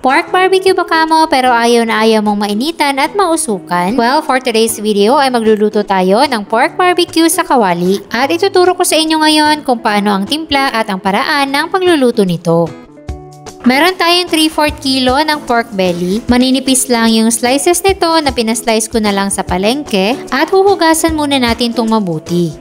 Pork barbecue ba kamo pero ayaw na ayaw mong mainitan at mausukan? Well, for today's video ay magluluto tayo ng pork barbecue sa kawali. At ituturo ko sa inyo ngayon kung paano ang timpla at ang paraan ng pagluluto nito. Meron tayong 3/4 kilo ng pork belly. Maninipis lang yung slices nito na pinaslice ko na lang sa palengke at huhugasan muna natin itong mabuti.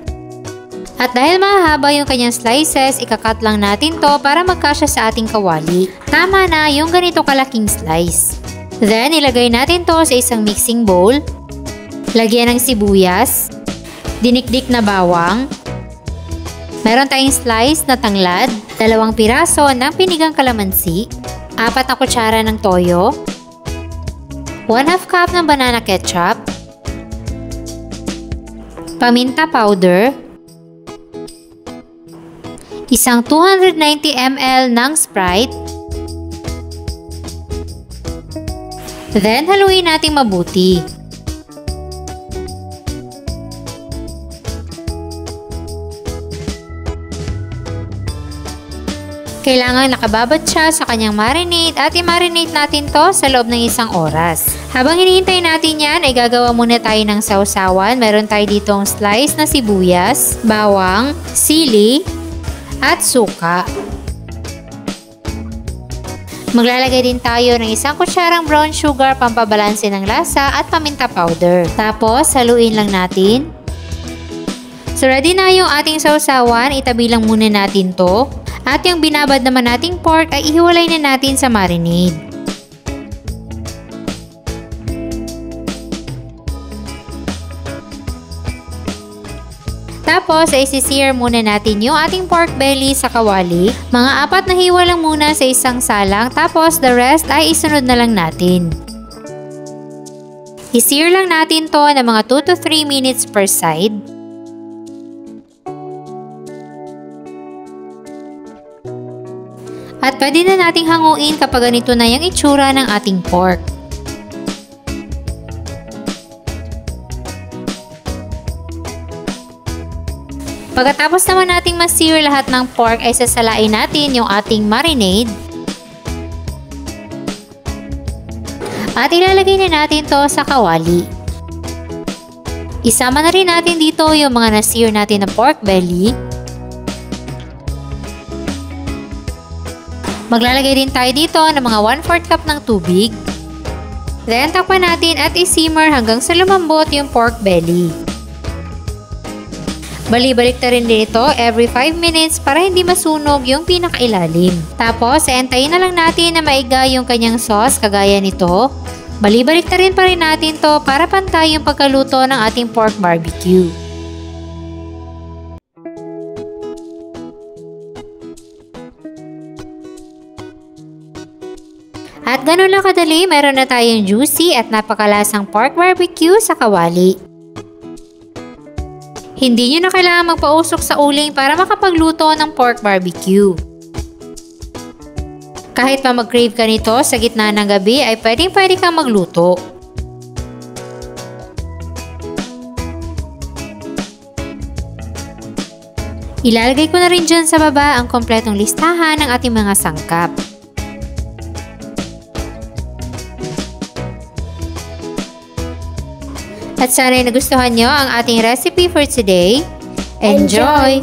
At dahil mahaba yung kanyang slices, ikakat lang natin to para magkasya sa ating kawali. Tama na yung ganito kalaking slice. Then, ilagay natin to sa isang mixing bowl. Lagyan ng sibuyas, dinikdik na bawang, meron tayong slice na tanglad, 2 piraso ng pinigang kalamansi, 4 na kutsara ng toyo, 1/2 cup ng banana ketchup, paminta powder, isang 290 ml ng Sprite, then haluin natin mabuti. Kailangan nakababad siya sa kanyang marinade at i-marinate natin to sa loob ng 1 oras. Habang hinihintay natin yan, ay gagawa muna tayo ng sausawan. Meron tayo ditong slice na sibuyas, bawang, sili, at suka. Maglalagay din tayo ng 1 kutsarang brown sugar pampabalanse ng lasa at paminta powder. Tapos, haluin lang natin. So, ready na yung ating sausawan. Itabi lang muna natin to. At yung binabad naman nating pork ay ihiwalay na natin sa marinade. Tapos ay isi-sear muna natin yung ating pork belly sa kawali. Mga 4 na hiwa lang muna sa isang salang, tapos the rest ay isunod na lang natin. I-sear lang natin to ng mga 2 to 3 minutes per side. At pwede na nating hanguin kapag ganito na yung itsura ng ating pork. Pagkatapos naman nating ma-sear lahat ng pork ay sasalain natin yung ating marinade. At ilalagay na natin to sa kawali. Isama na rin natin dito yung mga na-sear natin na pork belly. Maglalagay din tayo dito ng mga 1/4 cup ng tubig. Then, takpan natin at i-simmer hanggang sa lumambot yung pork belly. Bali-balik na rin din ito every 5 minutes para hindi masunog yung pinakailalim. Tapos, antayin na lang natin na maiga yung kanyang sauce kagaya nito. Bali-balik na rin pa rin natin to para pantay yung pagkaluto ng ating pork barbecue. At ganun lang kadali, meron na tayong juicy at napakalasang pork barbecue sa kawali. Hindi nyo na kailangan magpausok sa uling para makapagluto ng pork barbecue. Kahit pa mag-crave ka nito sa gitna ng gabi ay pwede kang magluto. Ilalagay ko na rin dyan sa baba ang kompletong listahan ng ating mga sangkap. At sana ay nagustuhan nyo ang ating recipe for today. Enjoy!